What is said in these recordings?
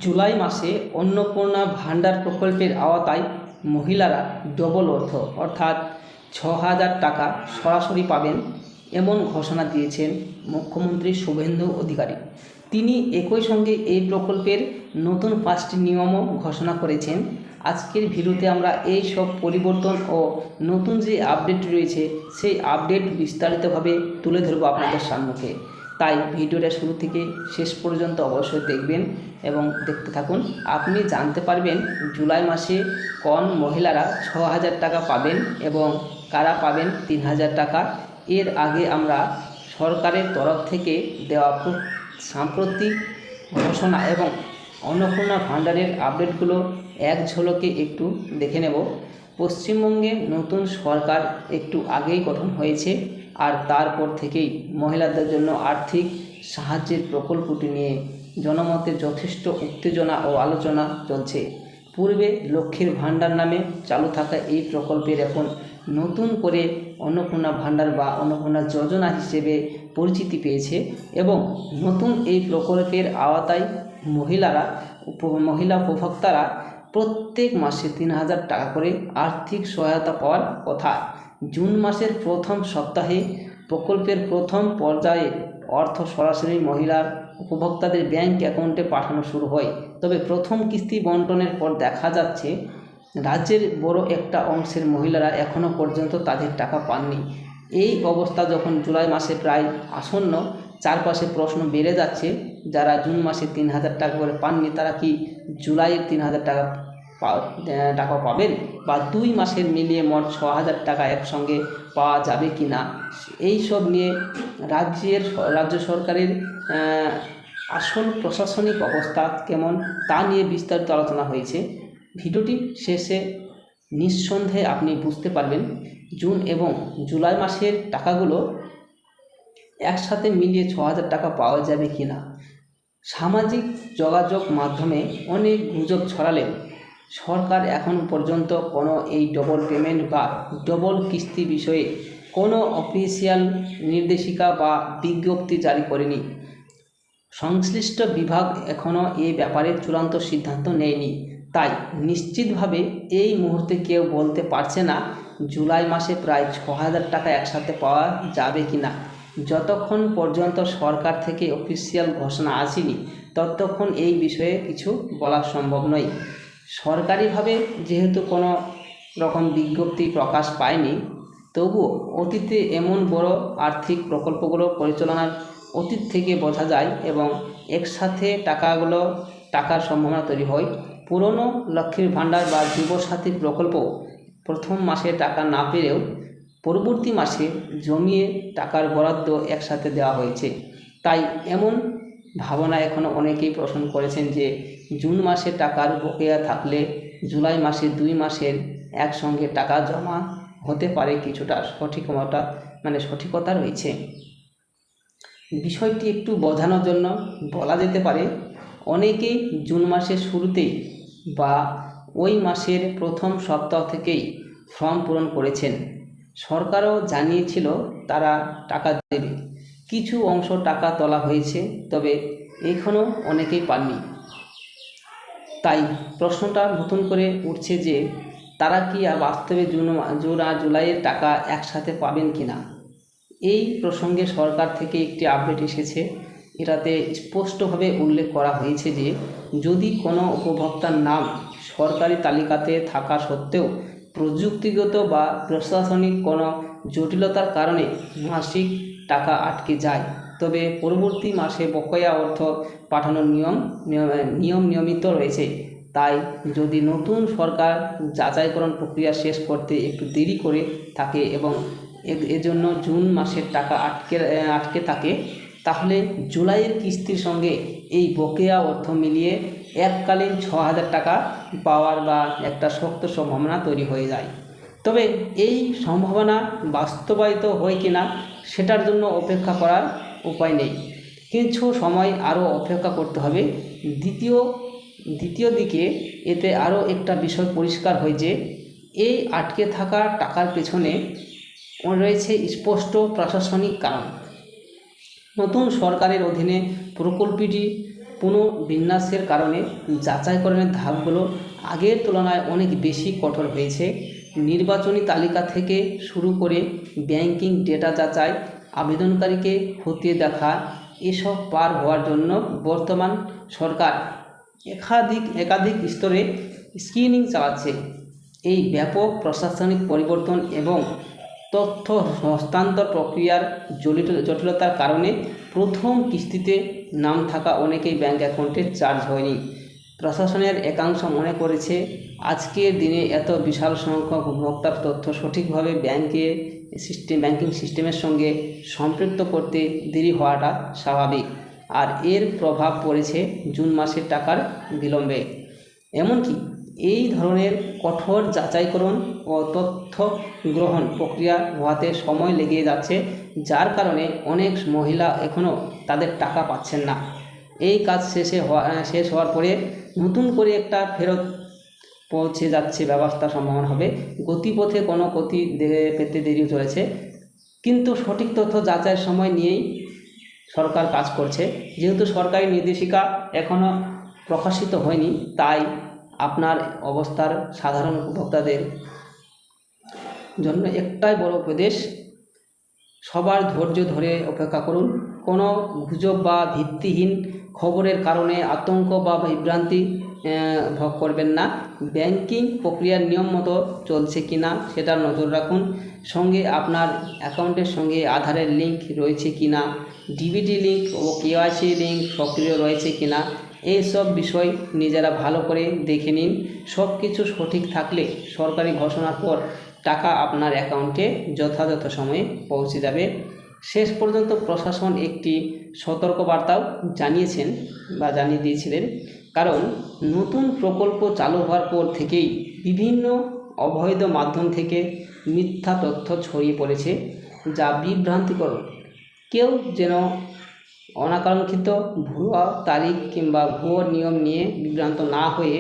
জুলাই মাসে অন্নপূর্ণা ভাণ্ডার প্রকল্পের আওতায় মহিলারা ডবল অর্থ অর্থাৎ ৬,০০০ টাকা সরাসরি পাবেন এমন ঘোষণা দিয়েছেন মুখ্যমন্ত্রী শুভেন্দু অধিকারী। তিনি একই সঙ্গে এই প্রকল্পের নতুন ৫টি নিয়মও ঘোষণা করেছেন। আজকের ভিডিওতে আমরা এই সব পরিবর্তন ও নতুন যে আপডেট রয়েছে সেই আপডেট বিস্তারিতভাবে তুলে ধরবো আপনাদের সম্মুখে। তাই ভিডিওটা শুরু থেকে শেষ পর্যন্ত অবশ্যই দেখবেন এবং দেখতে থাকুন। আপনি জানতে পারবেন জুলাই মাসে কোন মহিলারা ৬,০০০ টাকা পাবেন এবং কারা পাবেন ৩,০০০ টাকা। এর আগে আমরা সরকারের তরফ থেকে দেওয়া সাম্প্রতিক ঘোষণা এবং অন্নপূর্ণা ভাণ্ডারের আপডেটগুলো এক ঝলকে একটু দেখে নেব। পশ্চিমবঙ্গে নতুন সরকার একটু আগেই গঠন হয়েছে, আর তারপর থেকেই মহিলাদের জন্য আর্থিক সাহায্যের প্রকল্পটি নিয়ে জনমতে যথেষ্ট উত্তেজনা ও আলোচনা চলছে। পূর্বে লক্ষ্মীর ভাণ্ডার নামে চালু থাকা এই প্রকল্পের এখন নতুন করে অন্নপূর্ণা ভাণ্ডার বা অন্নপূর্ণা যোজনা হিসেবে পরিচিতি পেয়েছে এবং নতুন এই প্রকল্পের আওতায় মহিলা উপভোক্তারা প্রত্যেক মাসে ৩,০০০ টাকা করে আর্থিক সহায়তা পাওয়ার কথা। জুন মাসের প্রথম সপ্তাহে প্রকল্পের প্রথম পর্যায়ে অর্থ সরাসরি মহিলার উপভোক্তাদের ব্যাংক অ্যাকাউন্টে পাঠানো শুরু হয়। তবে প্রথম কিস্তি বন্টনের পর দেখা যাচ্ছে রাজ্যের বড় একটা অংশের মহিলারা এখনও পর্যন্ত তাদের টাকা পাননি। এই অবস্থা যখন জুলাই মাসে প্রায় আসন্ন, চারপাশে প্রশ্ন বেড়ে যাচ্ছে, যারা জুন মাসে ৩,০০০ টাকা করে পাননি তারা কি জুলাইয়ের 3,০০০ টাকা পাবেন, বা 2 মাসের মিলিয়ে মোট ৬,০০০ টাকা একসঙ্গে পাওয়া যাবে কি না। এই সব নিয়ে রাজ্য সরকারের আসল প্রশাসনিক অবস্থা কেমন তা নিয়ে বিস্তারিত আলোচনা হয়েছে। ভিডিওটি শেষে নিঃসন্দেহে আপনি বুঝতে পারবেন জুন এবং জুলাই মাসের টাকাগুলো একসাথে মিলিয়ে ৬,০০০ টাকা পাওয়া যাবে কি না। সামাজিক যোগাযোগ মাধ্যমে অনেক গুজব ছড়ালেও সরকার এখন পর্যন্ত কোনো এই ডবল পেমেন্ট বা ডবল কিস্তি বিষয়ে কোনো অফিসিয়াল নির্দেশিকা বা বিজ্ঞপ্তি জারি করেনি। সংশ্লিষ্ট বিভাগ এখনও এ ব্যাপারে চূড়ান্ত সিদ্ধান্ত নেয়নি। তাই নিশ্চিতভাবে এই মুহূর্তে কেউ বলতে পারছে না জুলাই মাসে প্রায় ৬,০০০ টাকা একসাথে পাওয়া যাবে কি না। যতক্ষণ পর্যন্ত সরকার থেকে অফিসিয়াল ঘোষণা আসেনি ততক্ষণ এই বিষয়ে কিছু বলা সম্ভব নয়। সরকারিভাবে যেহেতু কোনো রকম বিজ্ঞপ্তি প্রকাশ পায়নি, তবুও অতীতে এমন বড় আর্থিক প্রকল্পগুলো পরিচালনার অতীত থেকে বোঝা যায় এবং একসাথে টাকার সম্ভাবনা তৈরি হয়। পুরনো লক্ষ্মীর ভাণ্ডার বা যুবসাথী প্রকল্প প্রথম মাসে টাকা না পেলেও পরবর্তী মাসে জমিয়ে টাকার বরাদ্দ একসাথে দেওয়া হয়েছে। তাই এমন ভাবনা এখনও অনেকেই পোষণ করেছেন যে জুন মাসে টাকার বকেয়া থাকলে জুলাই মাসে 2 মাসের একসঙ্গে টাকা জমা হতে পারে, কিছুটা সঠিকতা রয়েছে। বিষয়টি একটু বোঝানোর জন্য বলা যেতে পারে, অনেকেই জুন মাসের শুরুতেই বা ওই মাসের প্রথম সপ্তাহ থেকেই ফর্ম পূরণ করেছেন। সরকারও জানিয়েছিল তারা টাকা দেবে। কিছু অংশ টাকা তোলা হয়েছে, তবে এখনও অনেকেই পাননি। তাই প্রশ্নটা নতুন করে উঠছে যে তারা কি বাস্তবে জুন আর জুলাইয়ের টাকা একসাথে পাবেন কি না। এই প্রসঙ্গে সরকার থেকে একটি আপডেট এসেছে। এটাতে স্পষ্টভাবে উল্লেখ করা হয়েছে যে যদি কোনো উপভোক্তার নাম সরকারি তালিকাতে থাকা সত্ত্বেও প্রযুক্তিগত বা প্রশাসনিক কোনো জটিলতার কারণে মাসিক টাকা আটকে যায়, তবে পরবর্তী মাসে বকেয়া অর্থ পাঠানোর নিয়মিত রয়েছে। তাই যদি নতুন সরকার যাচাইকরণ প্রক্রিয়া শেষ করতে একটু দেরি করে থাকে এবং এজন্য জুন মাসের টাকা আটকে থাকে, তাহলে জুলাইয়ের কিস্তির সঙ্গে এই বকেয়া অর্থ মিলিয়ে এককালীন ৬,০০০ টাকা পাওয়ার বা একটা শক্ত সম্ভাবনা তৈরি হয়ে যায়। তবে এই সম্ভাবনা বাস্তবায়িত হয় কিনা সেটার জন্য অপেক্ষা করার উপায় নেই। কিছু সময় আরও অপেক্ষা করতে হবে। দ্বিতীয় দিকে এতে আরও একটা বিষয় পরিষ্কার হয় যে এই আটকে থাকা টাকার পেছনে রয়েছে স্পষ্ট প্রশাসনিক কারণ। নতুন সরকারের অধীনে প্রকল্পটি পুনর্বিন্যাসের কারণে যাচাইকরণের ধাপগুলো আগের তুলনায় অনেক বেশি কঠোর হয়েছে। নির্বাচনী তালিকা থেকে শুরু করে ব্যাংকিং ডেটা যাচাই, আবেদনকারীকে খতিয়ে দেখা, এসব পার হওয়ার জন্য বর্তমান সরকার একাধিক স্তরে স্ক্রিনিং চালাচ্ছে। এই ব্যাপক প্রশাসনিক পরিবর্তন এবং তথ্য হস্তান্তর প্রক্রিয়ার জটিলতার কারণে প্রথম কিস্তিতে নাম থাকা অনেকেই ব্যাংক অ্যাকাউন্টে চার্জ হয়নি। প্রশাসনের একাংশ মনে করেছে আজকের দিনে এত বিশাল সংখ্যক উপভোক্তার তথ্য সঠিকভাবে ব্যাংকিং সিস্টেমের সঙ্গে সম্পৃক্ত করতে দেরি হওয়াটা স্বাভাবিক, আর এর প্রভাব পড়েছে জুন মাসের টাকার বিলম্বে। এমনকি এই ধরনের কঠোর যাচাইকরণ ও তথ্য গ্রহণ প্রক্রিয়া হওয়াতে সময় লেগে যাচ্ছে, যার কারণে অনেক মহিলা এখনও তাদের টাকা পাচ্ছেন না। এই কাজ শেষ হওয়ার পরে নতুন করে একটা ফেরত পৌঁছে যাচ্ছে ব্যবস্থা সম্ভাবনা হবে। গতিপথে কোনো গতি পেতে দেরি চলেছে, কিন্তু সঠিক তথ্য যাচাইয়ের সময় নিয়েই সরকার কাজ করছে। যেহেতু সরকারি নির্দেশিকা এখনও প্রকাশিত হয়নি, তাই আপনার অবস্থার সাধারণ উপভোক্তাদের জন্য একটাই বড় উপদেশ, সবার ধৈর্য ধরে অপেক্ষা করুন। কোনো গুজব বা ভিত্তিহীন খবরের কারণে আতঙ্ক বা বিভ্রান্তি ভোগ করবেন না। ব্যাংকিং প্রক্রিয়ার নিয়ম মতো চলছে কিনা সেটা নজর রাখুন। সঙ্গে আপনার অ্যাকাউন্টের সঙ্গে আধারের লিঙ্ক রয়েছে কিনা, ডিবিটি লিঙ্ক ও কেওয়াইসি লিঙ্ক সক্রিয় রয়েছে কিনা, এইসব বিষয় নিজেরা ভালো করে দেখে নিন। সব কিছু সঠিক থাকলে সরকারি ঘোষণার পর টাকা আপনার অ্যাকাউন্টে যথাযথ সময়ে পৌঁছে যাবে। শেষ পর্যন্ত প্রশাসন একটি সতর্কবার্তাও জানিয়ে দিয়েছিলেন, কারণ নতুন প্রকল্প চালু হওয়ার পর থেকেই বিভিন্ন অবৈধ মাধ্যম থেকে মিথ্যা তথ্য ছড়িয়ে পড়েছে, যা বিভ্রান্তিকর। কেউ যেন অনাকাঙ্ক্ষিত ভুয়া তারিখ কিংবা ভুয়ো নিয়ম নিয়ে বিভ্রান্ত না হয়ে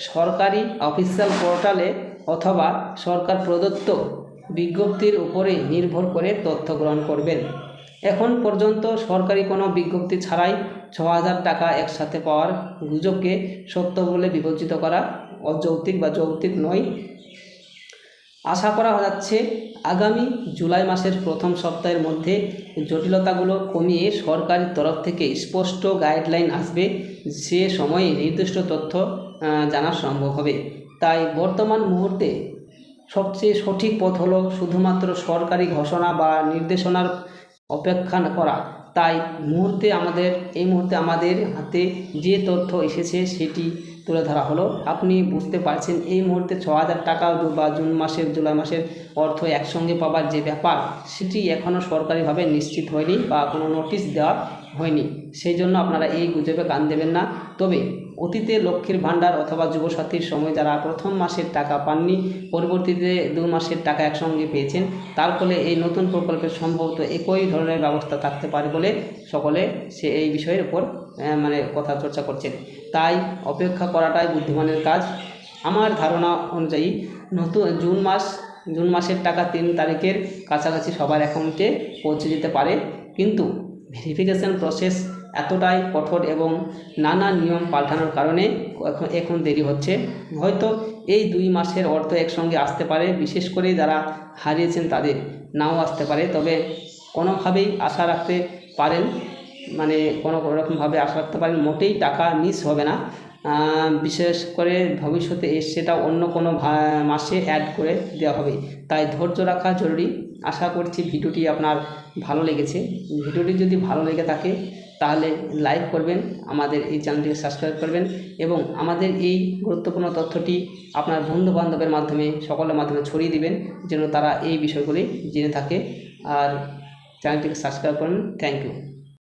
সরকারি অফিসিয়াল পোর্টালে অথবা সরকার প্রদত্ত বিজ্ঞপ্তির উপরে নির্ভর করে তথ্য গ্রহণ করবেন। এখন পর্যন্ত সরকারি কোনো বিজ্ঞপ্তি ছাড়াই ৬,০০০ টাকা একসাথে পাওয়ার গুজবকে সত্য বলে বিবেচিত করা অযৌক্তিক বা যৌক্তিক নয়। আশা করা যাচ্ছে আগামী জুলাই মাসের প্রথম সপ্তাহের মধ্যে জটিলতাগুলো কমিয়ে সরকারের তরফ থেকে স্পষ্ট গাইডলাইন আসবে, সে সময়ে নির্দিষ্ট তথ্য জানা সম্ভব হবে। তাই বর্তমান মুহূর্তে সবচেয়ে সঠিক পথ হলো শুধুমাত্র সরকারি ঘোষণা বা নির্দেশনার অপেক্ষা করা। তাই এই মুহূর্তে আমাদের হাতে যে তথ্য এসেছে সেটি তুলে ধরা হলো। আপনি বুঝতে পারছেন এই মুহূর্তে ৬,০০০ টাকা বা জুলাই মাসের অর্থ একসঙ্গে পাবার যে ব্যাপার, সেটি এখনও সরকারিভাবে নিশ্চিত হয়নি বা কোনো নোটিশ দেওয়া হয়নি। সেই জন্য আপনারা এই গুজবে কান দেবেন না। তবে অতীতে লক্ষ্মীর ভাণ্ডার অথবা যুবসাথীর সময় যারা প্রথম মাসের টাকা পাননি, পরবর্তীতে ২ মাসের টাকা একসঙ্গে পেয়েছেন, তার ফলে এই নতুন প্রকল্পের সম্ভবত একই ধরনের ব্যবস্থা থাকতে পারে বলে সকলে এই বিষয়ের উপর কথা চর্চা করছেন। তাই অপেক্ষা করাটাই বুদ্ধিমানের কাজ। আমার ধারণা অনুযায়ী জুন মাসের টাকা ৩ তারিখের কাছাকাছি সবার অ্যাকাউন্টে পৌঁছে যেতে পারে, কিন্তু ভেরিফিকেশন প্রসেস এতটাই কঠোর এবং নানা নিয়ম পাল্টানোর কারণে এখন দেরি হচ্ছে। হয়তো এই 2 মাসের অর্থ একসঙ্গে আসতে পারে, বিশেষ করে যারা হারিয়েছেন তাদের নাও আসতে পারে। তবে কোনোভাবেই আশা রাখতে পারেন, কোনো রকমভাবে আশা রাখতে পারেন মোটেই টাকা মিস হবে না। বিশেষ করে ভবিষ্যতে সেটা অন্য কোনো মাসে অ্যাড করে দেওয়া হবে। তাই ধৈর্য রাখা জরুরি। আশা করছি ভিডিওটি আপনার ভালো লেগেছে। ভিডিওটি যদি ভালো লেগে থাকে তাহলে লাইক করবেন, আমাদের এই চ্যানেলটিকে সাবস্ক্রাইব করবেন এবং আমাদের এই গুরুত্বপূর্ণ তথ্যটি আপনার বন্ধুবান্ধবের মাধ্যমে সকলের মাধ্যমে ছড়িয়ে দিবেন, যেন তারা এই বিষয়গুলি জেনে থাকে। আর চ্যানেলটিকে সাবস্ক্রাইব করুন। Thank you.